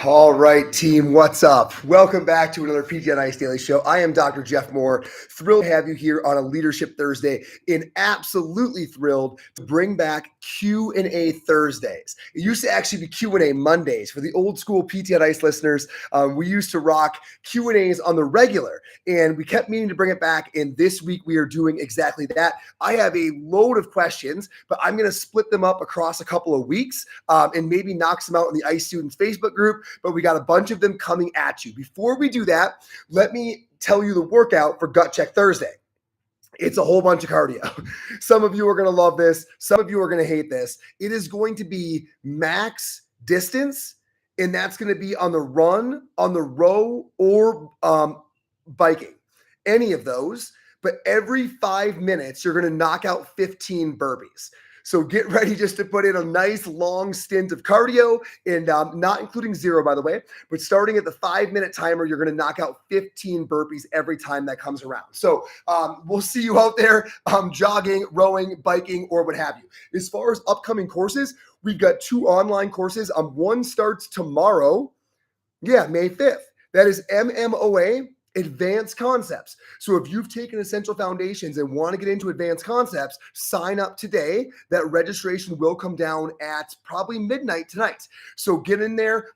All right, team, what's up? Welcome back to another PT on Ice Daily Show. I am Dr. Jeff Moore. Thrilled to have you here on a Leadership Thursday, and absolutely thrilled to bring back Q&A Thursdays. It used to actually be Q&A Mondays. For the old school PT on Ice listeners, we used to rock Q&As on the regular, and we kept meaning to bring it back, and this week we are doing exactly that. I have a load of questions, but I'm going to split them up across a couple of weeks and maybe knock some out in the Ice Students Facebook group. But we got a bunch of them coming at you. Before we do that, let me tell you the workout for Gut Check Thursday. It's a whole bunch of cardio. Some of you are going to love this. Some of you are going to hate this. It is going to be max distance, and that's going to be on the run, on the row, or biking. Any of those. But every 5 minutes, you're going to knock out 15 burpees. So get ready just to put in a nice long stint of cardio, and not including zero, by the way, but starting at the 5-minute timer, you're going to knock out 15 burpees every time that comes around. So we'll see you out there jogging, rowing, biking, or what have you. As far as upcoming courses, we've got 2 online courses. One starts tomorrow. Yeah, May 5th. That is MMOA. Advanced Concepts. So if you've taken Essential Foundations and want to get into Advanced Concepts, sign up today. That registration will come down at probably midnight tonight. So get in there.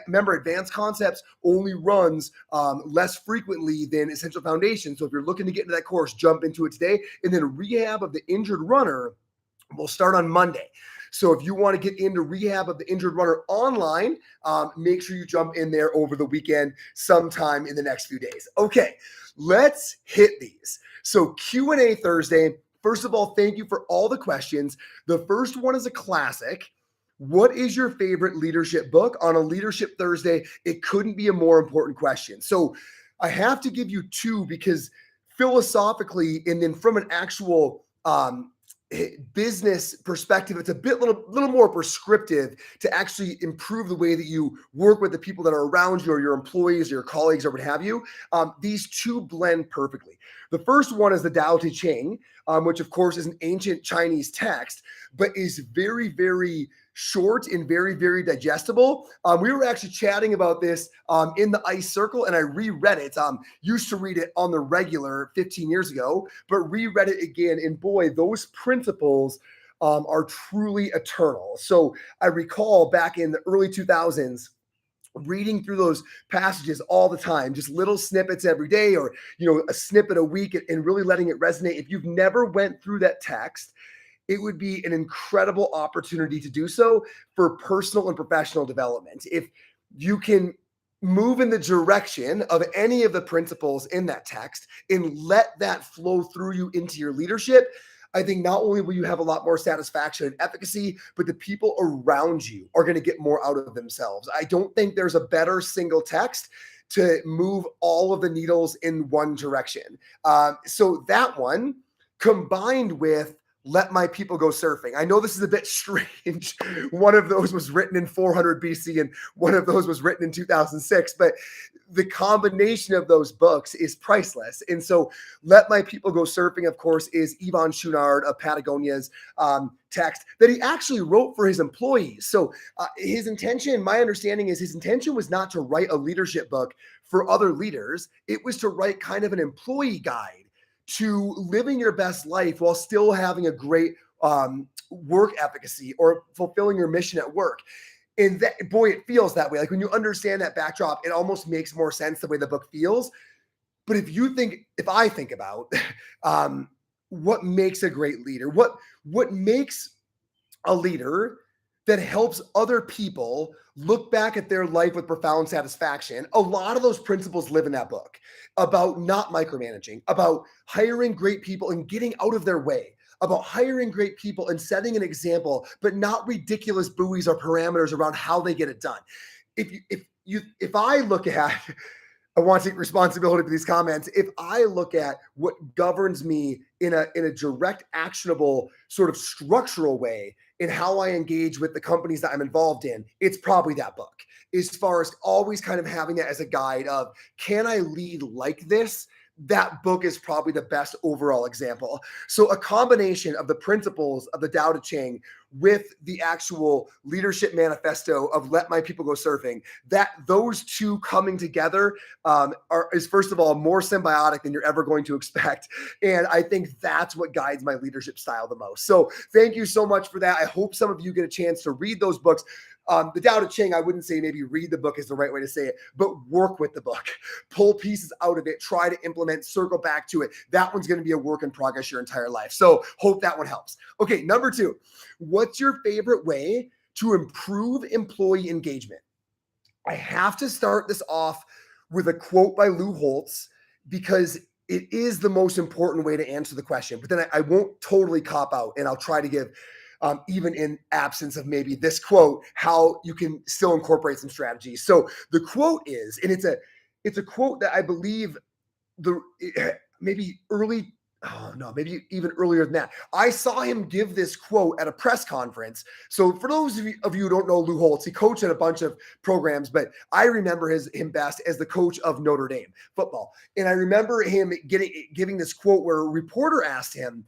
Remember, Advanced Concepts only runs less frequently than Essential Foundations. So if you're looking to get into that course, jump into it today. And then Rehab of the Injured Runner will start on Monday. So if you want to get into Rehab of the Injured Runner online, make sure you jump in there over the weekend sometime in the next few days. Okay, let's hit these. So Q&A Thursday. First of all, thank you for all the questions. The first one is a classic. What is your favorite leadership book? On a Leadership Thursday, it couldn't be a more important question. So I have to give you 2 because philosophically, and then from an actual business perspective, it's a little more prescriptive to actually improve the way that you work with the people that are around you, or your employees, or your colleagues, or what have you. These 2 blend perfectly. The first one is the Tao Te Ching, which of course is an ancient Chinese text, but is very, very short and very, very digestible. We were actually chatting about this in the ICE circle, and I reread it. Used to read it on the regular 15 years ago, but reread it again. And boy, those principles are truly eternal. So I recall back in the early 2000s, reading through those passages all the time, just little snippets every day, or a snippet a week, and really letting it resonate. If you've never went through that text, it would be an incredible opportunity to do so for personal and professional development. If you can move in the direction of any of the principles in that text and let that flow through you into your leadership, I think not only will you have a lot more satisfaction and efficacy, but the people around you are going to get more out of themselves. I don't think there's a better single text to move all of the needles in one direction. So that one, combined with Let My People Go Surfing. I know this is a bit strange. One of those was written in 400 BC and one of those was written in 2006, but the combination of those books is priceless. And so Let My People Go Surfing, of course, is Yvon Chouinard of Patagonia's text that he actually wrote for his employees. So his intention, my understanding is his intention was not to write a leadership book for other leaders. It was to write kind of an employee guide to living your best life while still having a great work efficacy or fulfilling your mission at work. And that, boy, it feels that way. Like when you understand that backdrop, it almost makes more sense the way the book feels. But if I think about what makes a great leader, what makes a leader that helps other people look back at their life with profound satisfaction, a lot of those principles live in that book about not micromanaging, about hiring great people and getting out of their way, about hiring great people and setting an example, but not ridiculous buoys or parameters around how they get it done. If I look at, I want to take responsibility for these comments. If I look at what governs me in a direct, actionable, sort of structural way in how I engage with the companies that I'm involved in, it's probably that book. As far as always kind of having that as a guide of, can I lead like this? that book is probably the best overall example. So a combination of the principles of the Tao Te Ching with the actual leadership manifesto of Let My People Go Surfing, that those two coming together is first of all more symbiotic than you're ever going to expect. And I think that's what guides my leadership style the most. So thank you so much for that. I hope some of you get a chance to read those books. The Tao Te Ching, I wouldn't say maybe read the book is the right way to say it, but work with the book, pull pieces out of it, try to implement, circle back to it. That one's going to be a work in progress your entire life. So hope that one helps. Okay, number 2, what's your favorite way to improve employee engagement? I have to start this off with a quote by Lou Holtz because it is the most important way to answer the question, but then I won't totally cop out, and I'll try to give even in absence of maybe this quote, how you can still incorporate some strategies. So the quote is, and it's a quote that I believe maybe even earlier than that. I saw him give this quote at a press conference. So for those of you who don't know Lou Holtz, he coached at a bunch of programs, but I remember him best as the coach of Notre Dame football. And I remember him giving this quote where a reporter asked him,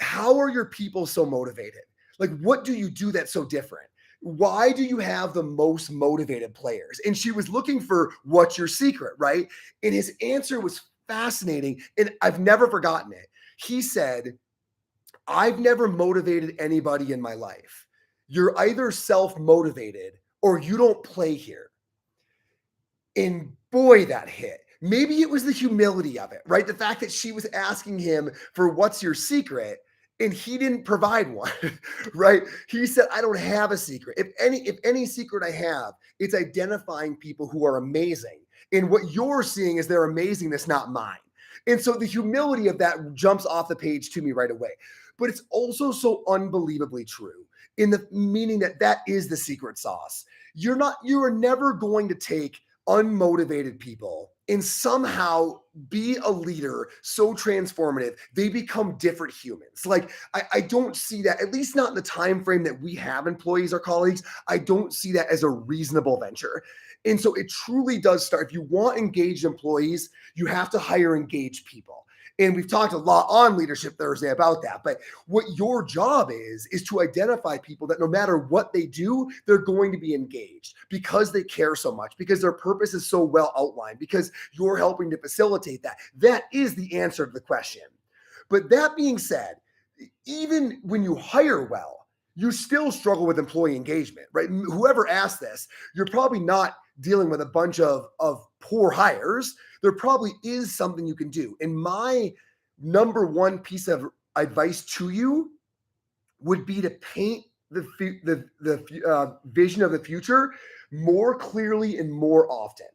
how are your people so motivated? Like, what do you do that's so different? Why do you have the most motivated players? And she was looking for what's your secret, right? And his answer was fascinating. And I've never forgotten it. He said, I've never motivated anybody in my life. You're either self-motivated or you don't play here. And boy, that hit. Maybe it was the humility of it, right? The fact that she was asking him for what's your secret, and he didn't provide one, right? He said, I don't have a secret. If any secret I have, it's identifying people who are amazing. And what you're seeing is their amazingness, not mine. And so the humility of that jumps off the page to me right away. But it's also so unbelievably true in the meaning that is the secret sauce. You are never going to take unmotivated people and somehow be a leader so transformative they become different humans. Like I don't see that, at least not in the time frame that we have employees or colleagues. I don't see that as a reasonable venture. And so it truly does start. If you want engaged employees, you have to hire engaged people. And we've talked a lot on Leadership Thursday about that. But what your job is to identify people that no matter what they do, they're going to be engaged because they care so much, because their purpose is so well outlined, because you're helping to facilitate that. That is the answer to the question. But that being said, even when you hire well, you still struggle with employee engagement, right? Whoever asked this, you're probably not dealing with a bunch of poor hires. There probably is something you can do. And my number one piece of advice to you would be to paint the vision of the future more clearly and more often.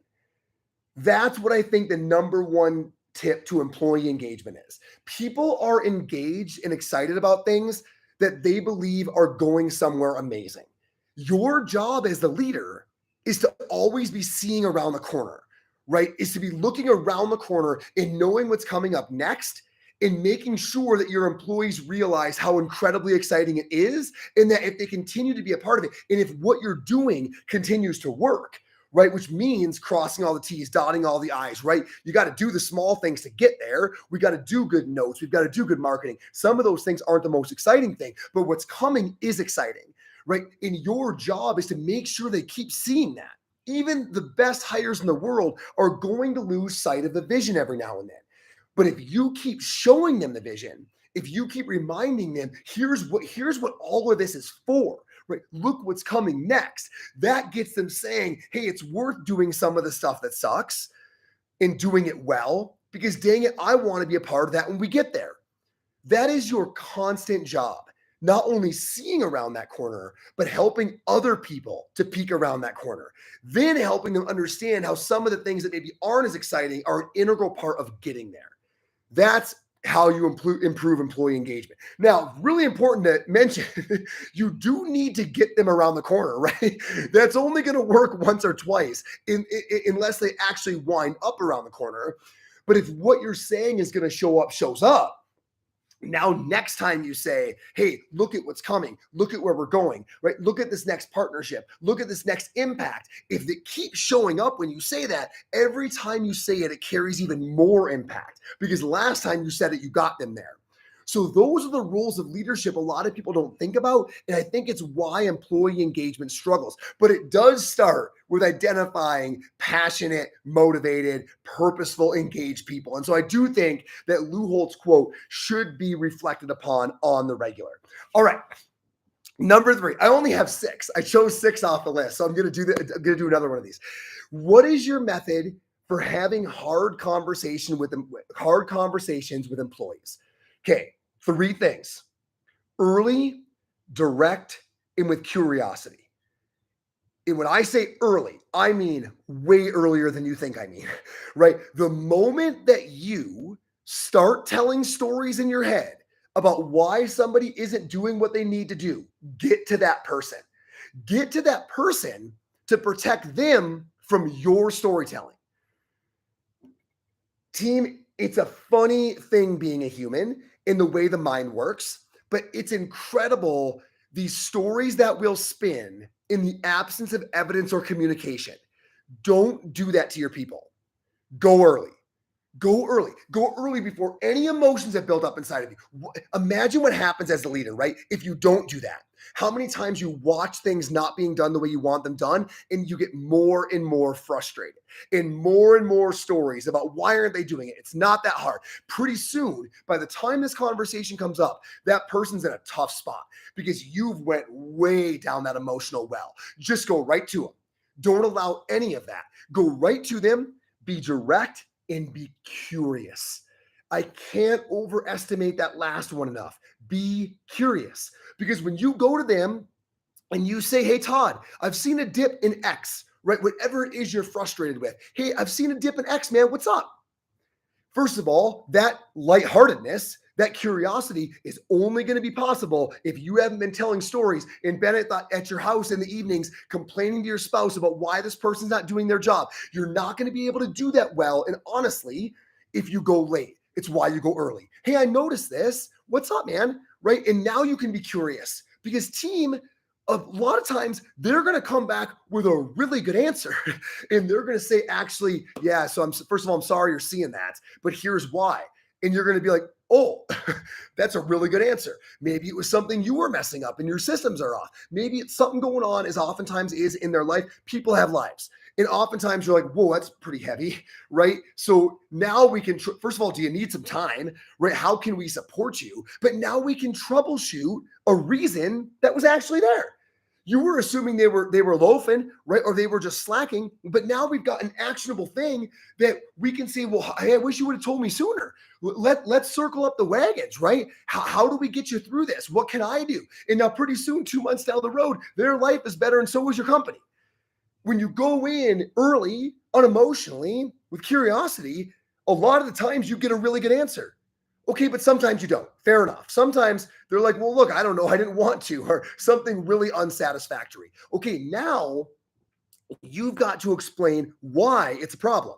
That's what I think the number one tip to employee engagement is. People are engaged and excited about things that they believe are going somewhere amazing. Your job as the leader is to always be seeing around the corner, right? Is to be looking around the corner and knowing what's coming up next and making sure that your employees realize how incredibly exciting it is, and that if they continue to be a part of it, and if what you're doing continues to work, right? Which means crossing all the T's, dotting all the I's, right? You got to do the small things to get there. We got to do good notes. We've got to do good marketing. Some of those things aren't the most exciting thing, but what's coming is exciting, right? And your job is to make sure they keep seeing that. Even the best hires in the world are going to lose sight of the vision every now and then. But if you keep showing them the vision, if you keep reminding them, here's what all of this is for, right? Look what's coming next. That gets them saying, hey, it's worth doing some of the stuff that sucks and doing it well, because dang it, I want to be a part of that when we get there. That is your constant job. Not only seeing around that corner, but helping other people to peek around that corner. Then helping them understand how some of the things that maybe aren't as exciting are an integral part of getting there. That's how you improve employee engagement. Now, really important to mention, you do need to get them around the corner, right? That's only going to work once or twice unless they actually wind up around the corner. But if what you're saying is going to shows up, Now, next time you say, hey, look at what's coming, look at where we're going, right? Look at this next partnership, look at this next impact. If it keeps showing up when you say that, every time you say it, it carries even more impact because last time you said it, you got them there. So those are the rules of leadership a lot of people don't think about. And I think it's why employee engagement struggles. But it does start with identifying passionate, motivated, purposeful, engaged people. And so I do think that Lou Holt's quote should be reflected upon on the regular. All right. Number 3, I only have 6. I chose 6 off the list. So I'm going to do another one of these. What is your method for having hard conversations with employees? Okay. 3 things: early, direct, and with curiosity. And when I say early, I mean way earlier than you think I mean, right? The moment that you start telling stories in your head about why somebody isn't doing what they need to do, get to that person. Get to that person to protect them from your storytelling. Team, it's a funny thing being a human in the way the mind works, but it's incredible these stories that we'll spin in the absence of evidence or communication. Don't do that to your people. Go early. Go early. Go early before any emotions have built up inside of you. Imagine what happens as the leader, right? If you don't do that. How many times you watch things not being done the way you want them done, and you get more and more frustrated and more stories about why aren't they doing it? It's not that hard. Pretty soon, by the time this conversation comes up, that person's in a tough spot because you've went way down that emotional well. Just go right to them. Don't allow any of that. Go right to them, be direct, and be curious. I can't overestimate that last one enough. Be curious. Because when you go to them and you say, hey, Todd, I've seen a dip in X, right? Whatever it is you're frustrated with. Hey, I've seen a dip in X, man. What's up? First of all, that lightheartedness, that curiosity is only going to be possible if you haven't been telling stories and been at your house in the evenings complaining to your spouse about why this person's not doing their job. You're not going to be able to do that well. And honestly, if you go late, it's why you go early. Hey, I noticed this. What's up, man? Right? And now you can be curious because team, a lot of times they're going to come back with a really good answer and they're going to say, actually, yeah, so first of all, I'm sorry you're seeing that, but here's why. And you're going to be like, oh, that's a really good answer. Maybe it was something you were messing up and your systems are off. Maybe it's something going on, as oftentimes is in their life. People have lives. And oftentimes you're like, whoa, that's pretty heavy, right? So now we can, first of all, do you need some time, right? How can we support you? But now we can troubleshoot a reason that was actually there. You were assuming they were loafing, right? Or they were just slacking. But now we've got an actionable thing that we can say, well, hey, I wish you would have told me sooner. Let's circle up the wagons, right? How do we get you through this? What can I do? And now pretty soon, 2 months down the road, their life is better and so is your company. When you go in early, unemotionally, with curiosity, a lot of the times you get a really good answer. Okay, but sometimes you don't. Fair enough. Sometimes they're like, well, look, I don't know. I didn't want to, or something really unsatisfactory. Okay, now you've got to explain why it's a problem.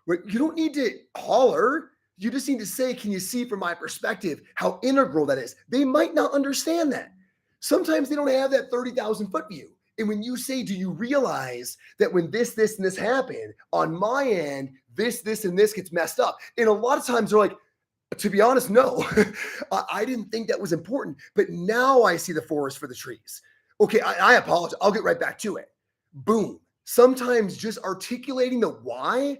Right? You don't need to holler. You just need to say, can you see from my perspective how integral that is? They might not understand that. Sometimes they don't have that 30,000-foot view. And when you say, do you realize that when this, and this happen on my end, this, and this gets messed up? And a lot of times they're like, to be honest, no, I didn't think that was important, but now I see the forest for the trees. Okay, I apologize. I'll get right back to it. Boom. Sometimes just articulating the why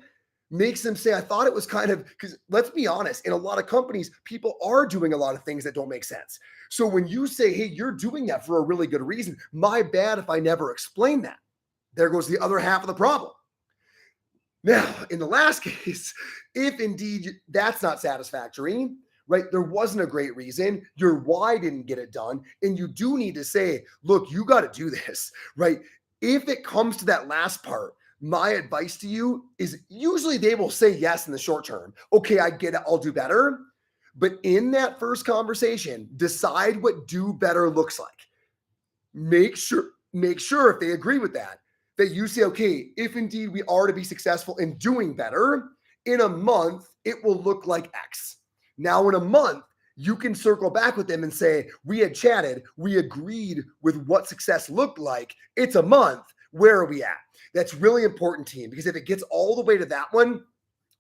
makes them say, I thought it was kind of, because let's be honest, in a lot of companies, people are doing a lot of things that don't make sense. So when you say, hey, you're doing that for a really good reason, my bad if I never explained that. There goes the other half of the problem. Now, in the last case, if indeed that's not satisfactory, right, there wasn't a great reason, your why didn't get it done, and you do need to say, look, you got to do this, right? If it comes to that last part, my advice to you is usually they will say yes in the short term. Okay, I get it. I'll do better. But in that first conversation, decide what do better looks like. Make sure if they agree with that you say, okay, if indeed we are to be successful in doing better, in a month, it will look like X. Now in a month, you can circle back with them and say, we had chatted, we agreed with what success looked like. It's a month. Where are we at? That's really important, team, because if it gets all the way to that one,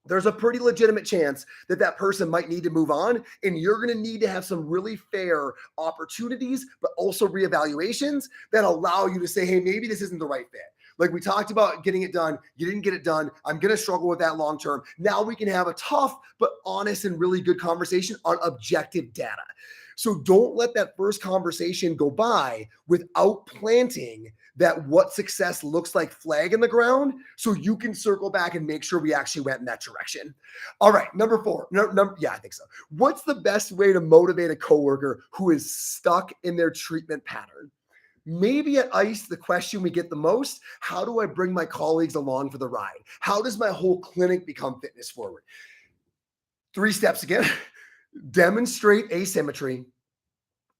there's a pretty legitimate chance that that person might need to move on, and you're going to need to have some really fair opportunities, but also reevaluations that allow you to say, hey, maybe this isn't the right fit. Like we talked about getting it done. You didn't get it done. I'm going to struggle with that long term. Now we can have a tough, but honest and really good conversation on objective data. So don't let that first conversation go by without planting that what success looks like flag in the ground so you can circle back and make sure we actually went in that direction. All right, number four. Yeah, I think so. What's the best way to motivate a coworker who is stuck in their treatment pattern? Maybe at ICE, the question we get the most, how do I bring my colleagues along for the ride? How does my whole clinic become fitness forward? 3 steps again. Demonstrate asymmetry,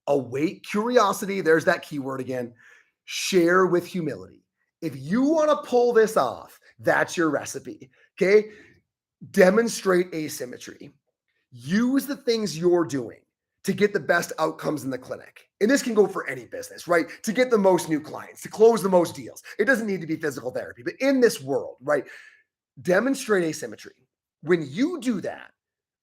await curiosity. There's that keyword again. Share with humility. If you want to pull this off, that's your recipe. Okay. Demonstrate asymmetry. Use the things you're doing to get the best outcomes in the clinic. And this can go for any business, right? To get the most new clients, to close the most deals. It doesn't need to be physical therapy, but in this world, right? Demonstrate asymmetry. When you do that,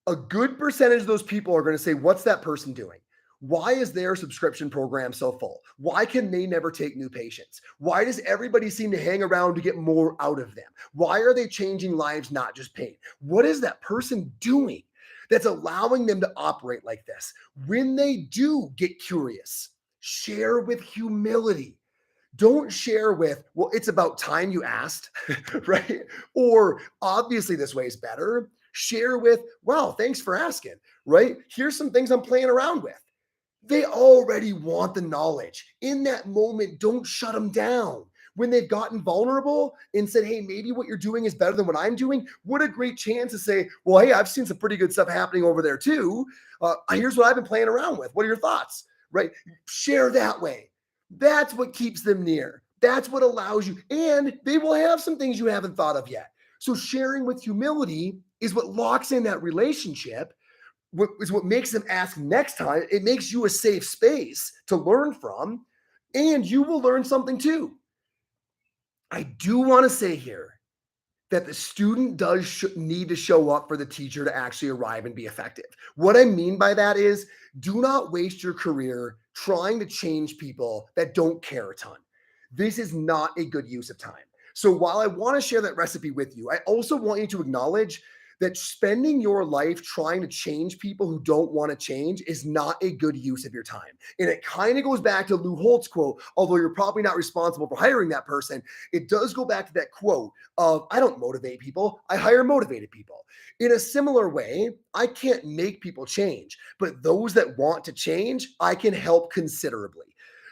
a good percentage of those people are going to say, what's that person doing? Why is their subscription program so full? Why can they never take new patients? Why does everybody seem to hang around to get more out of them? Why are they changing lives, not just pain? What is that person doing that's allowing them to operate like this? When they do get curious, share with humility. Don't share with, well, it's about time you asked, right? Or obviously this way is better. Share with, wow, thanks for asking, right? Here's some things I'm playing around with. They already want the knowledge. In that moment, don't shut them down. When they've gotten vulnerable and said, hey, maybe what you're doing is better than what I'm doing, what a great chance to say, well, hey, I've seen some pretty good stuff happening over there too. Here's what I've been playing around with. What are your thoughts? Right? Share that way. That's what keeps them near. That's what allows you, and they will have some things you haven't thought of yet. So sharing with humility is what locks in that relationship, is what makes them ask next time. It makes you a safe space to learn from, and you will learn something too. I do want to say here that the student does need to show up for the teacher to actually arrive and be effective. What I mean by that is, do not waste your career trying to change people that don't care a ton. This is not a good use of time. So while I want to share that recipe with you, I also want you to acknowledge that spending your life trying to change people who don't want to change is not a good use of your time. And it kind of goes back to Lou Holt's quote, although you're probably not responsible for hiring that person. It does go back to that quote of, I don't motivate people, I hire motivated people. In a similar way, I can't make people change, but those that want to change, I can help considerably.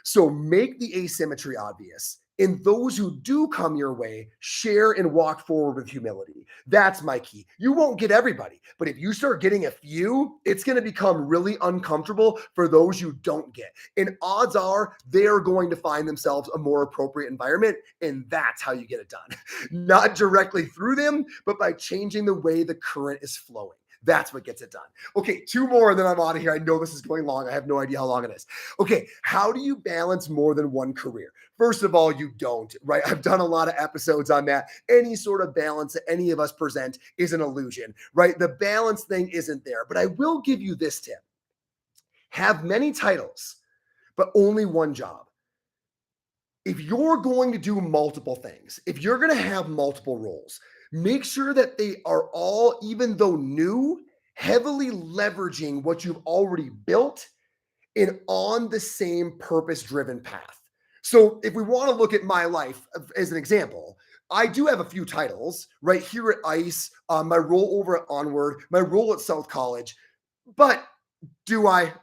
So make the asymmetry obvious. And those who do come your way, share and walk forward with humility. That's my key. You won't get everybody, but if you start getting a few, it's going to become really uncomfortable for those you don't get. And odds are they're going to find themselves a more appropriate environment. And that's how you get it done. Not directly through them, but by changing the way the current is flowing. That's what gets it done. Okay, 2 more and then I'm out of here. I know this is going long. I have no idea how long it is. Okay, how do you balance more than one career? First of all, you don't, right? I've done a lot of episodes on that. Any sort of balance that any of us present is an illusion, right? The balance thing isn't there. But I will give you this tip. Have many titles, but only one job. If you're going to do multiple things, if you're going to have multiple roles, make sure that they are all, even though new, heavily leveraging what you've already built and on the same purpose-driven path. So if we want to look at my life as an example, I do have a few titles right here at ICE, my role over at Onward, my role at South College, but do I?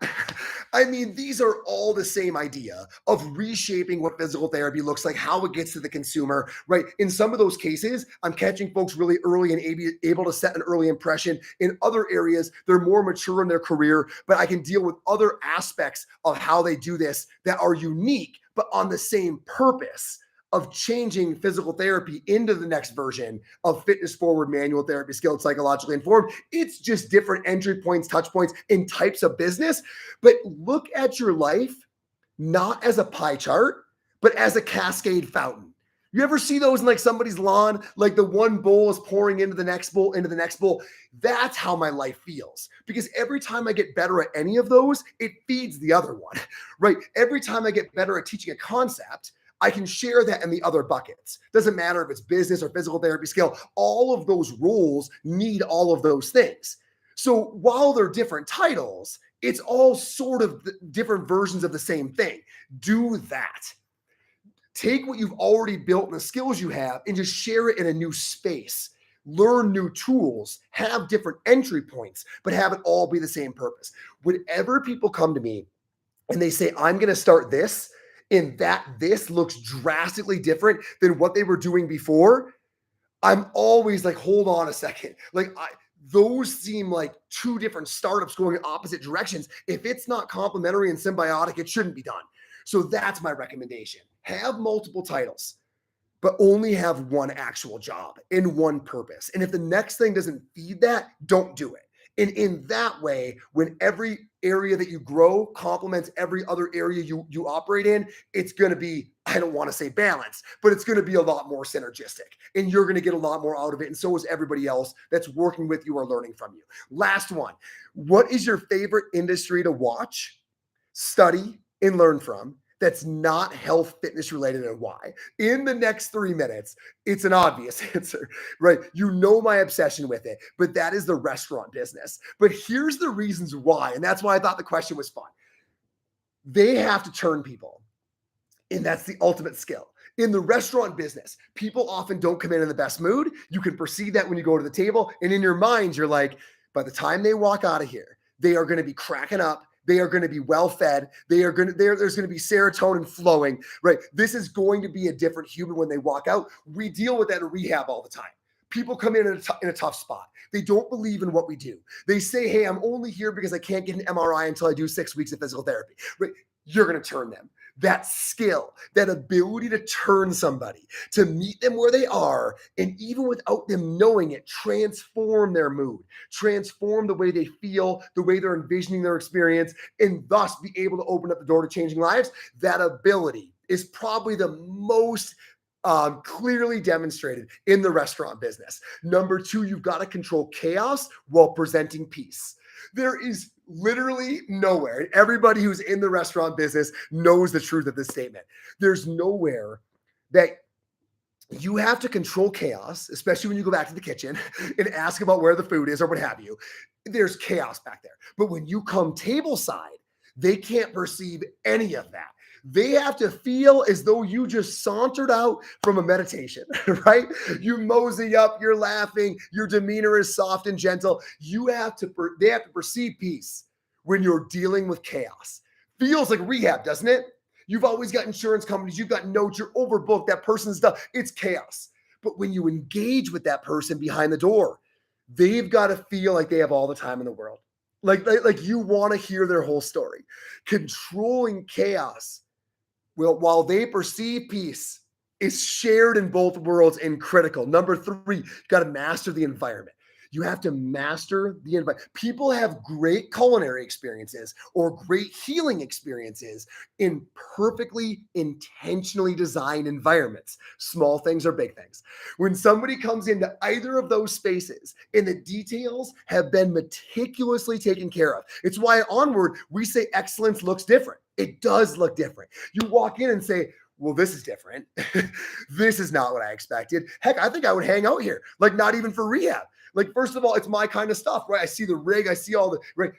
I mean, these are all the same idea of reshaping what physical therapy looks like, how it gets to the consumer, right? In some of those cases, I'm catching folks really early and able to set an early impression. In other areas, they're more mature in their career, but I can deal with other aspects of how they do this that are unique, but on the same purpose of changing physical therapy into the next version of fitness forward manual therapy, skilled, psychologically informed. It's just different entry points, touch points, and types of business. But look at your life not as a pie chart, but as a cascade fountain. You ever see those in like somebody's lawn? Like the one bowl is pouring into the next bowl, into the next bowl. That's how my life feels. Because every time I get better at any of those, it feeds the other one, right? Every time I get better at teaching a concept, I can share that in the other buckets. Doesn't matter if it's business or physical therapy skill, all of those roles need all of those things. So while they're different titles, it's all sort of different versions of the same thing. Do that. Take what you've already built and the skills you have and just share it in a new space. Learn new tools, have different entry points, but have it all be the same purpose. Whenever people come to me and they say, I'm going to start this, and that this looks drastically different than what they were doing before, I'm always like, hold on a second. Those seem like two different startups going in opposite directions. If it's not complementary and symbiotic, it shouldn't be done. So that's my recommendation. Have multiple titles, but only have one actual job and one purpose. And if the next thing doesn't feed that, don't do it. And in that way, when every area that you grow complements every other area you operate in, it's going to be, I don't want to say balanced, but it's going to be a lot more synergistic and you're going to get a lot more out of it. And so is everybody else that's working with you or learning from you. Last one. What is your favorite industry to watch, study, and learn from that's not health, fitness related, and why? In the next 3 minutes, it's an obvious answer, right? You know my obsession with it, but that is the restaurant business. But here's the reasons why, and that's why I thought the question was fun. They have to turn people, and that's the ultimate skill. In the restaurant business, people often don't come in the best mood. You can perceive that when you go to the table, and in your mind, you're like, by the time they walk out of here, they are going to be cracking up. They are going to be well fed. There's going to be serotonin flowing, right? This is going to be a different human when they walk out. We deal with that in rehab all the time. People come in a tough spot. They don't believe in what we do. They say, hey, I'm only here because I can't get an MRI until I do 6 weeks of physical therapy, right? You're going to turn them. That skill, that ability to turn somebody, to meet them where they are, and even without them knowing it, transform their mood, transform the way they feel, the way they're envisioning their experience, and thus be able to open up the door to changing lives. That ability is probably the most clearly demonstrated in the restaurant business. Number 2, you've got to control chaos while presenting peace. There is literally nowhere, and everybody who's in the restaurant business knows the truth of this statement. There's nowhere that you have to control chaos, especially when you go back to the kitchen and ask about where the food is or what have you. There's chaos back there. But when you come table side, they can't perceive any of that. They have to feel as though you just sauntered out from a meditation, right? You mosey up, you're laughing, your demeanor is soft and gentle. They have to perceive peace when you're dealing with chaos. Feels like rehab, doesn't it? You've always got insurance companies, you've got notes, you're overbooked, that person's done. It's chaos. But when you engage with that person behind the door, they've got to feel like they have all the time in the world. Like you want to hear their whole story. Controlling chaos, well, while they perceive peace, is shared in both worlds and critical. Number 3, you got to master the environment. You have to master the environment. People have great culinary experiences or great healing experiences in perfectly intentionally designed environments. Small things or big things. When somebody comes into either of those spaces and the details have been meticulously taken care of, it's why at Onward, we say excellence looks different. It does look different. You walk in and say, well, this is different. This is not what I expected. Heck, I think I would hang out here. Like, not even for rehab. Like, first of all, it's my kind of stuff, right? I see the rig. I see all the right,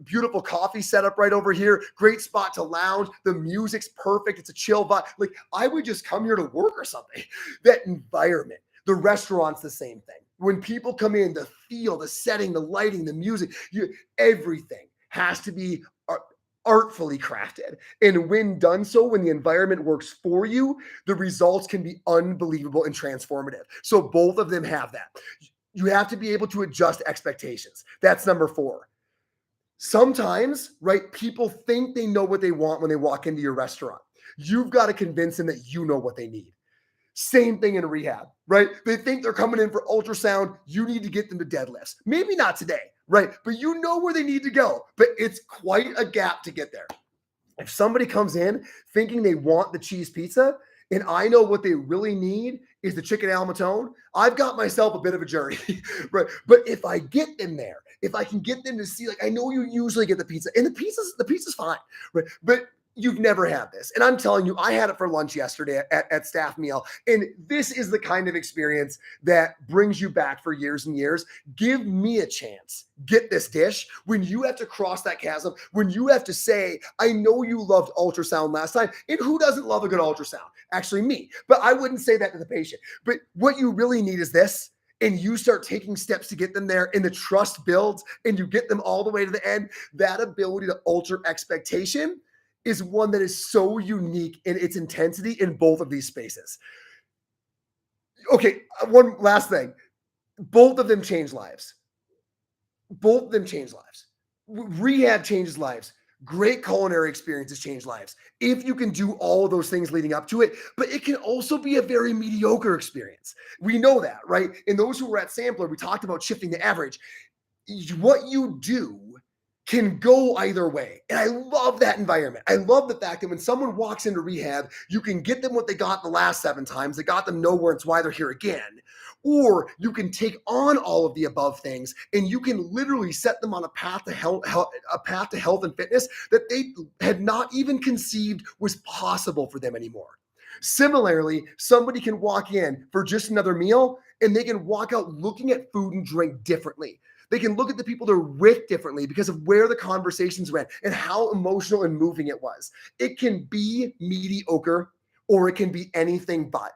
beautiful coffee setup right over here. Great spot to lounge. The music's perfect. It's a chill vibe. Like, I would just come here to work or something. That environment. The restaurant's the same thing. When people come in, the feel, the setting, the lighting, the music, everything has to be artfully crafted. And when done so, when the environment works for you, the results can be unbelievable and transformative. So both of them have that. You have to be able to adjust expectations. That's number 4. Sometimes, right, people think they know what they want when they walk into your restaurant. You've got to convince them that you know what they need. Same thing in rehab, right? They think they're coming in for ultrasound. You need to get them to deadlifts. Maybe not today, right? But you know where they need to go. But it's quite a gap to get there. If somebody comes in thinking they want the cheese pizza, and I know what they really need is the chicken almatone, I've got myself a bit of a journey, right? But if I get them there, if I can get them to see, like, I know you usually get the pizza, and the pizza's fine, right? But you've never had this. And I'm telling you, I had it for lunch yesterday at staff meal. And this is the kind of experience that brings you back for years and years. Give me a chance. Get this dish. When you have to cross that chasm, when you have to say, I know you loved ultrasound last time. And who doesn't love a good ultrasound? Actually, me. But I wouldn't say that to the patient. But what you really need is this. And you start taking steps to get them there, and the trust builds, and you get them all the way to the end. That ability to alter expectation is one that is so unique in its intensity in both of these spaces. Okay, one last thing. Both of them change lives. Both of them change lives. Rehab changes lives. Great culinary experiences change lives. If you can do all of those things leading up to it, but it can also be a very mediocre experience. We know that, right? And those who were at Sampler, we talked about shifting the average. What you do can go either way. And I love that environment. I love the fact that when someone walks into rehab, you can get them what they got the last 7 times. They got them nowhere. It's why they're here again. Or you can take on all of the above things and you can literally set them on a path to health and fitness that they had not even conceived was possible for them anymore. Similarly, somebody can walk in for just another meal and they can walk out looking at food and drink differently. They can look at the people they're with differently because of where the conversations went and how emotional and moving it was. It can be mediocre or it can be anything but.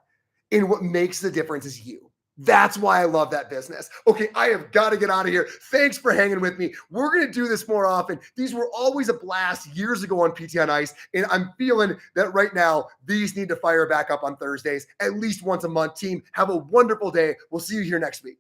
And what makes the difference is you. That's why I love that business. Okay, I have got to get out of here. Thanks for hanging with me. We're going to do this more often. These were always a blast years ago on PT on Ice, and I'm feeling that right now these need to fire back up on Thursdays, at least once a month. Team, have a wonderful day. We'll see you here next week.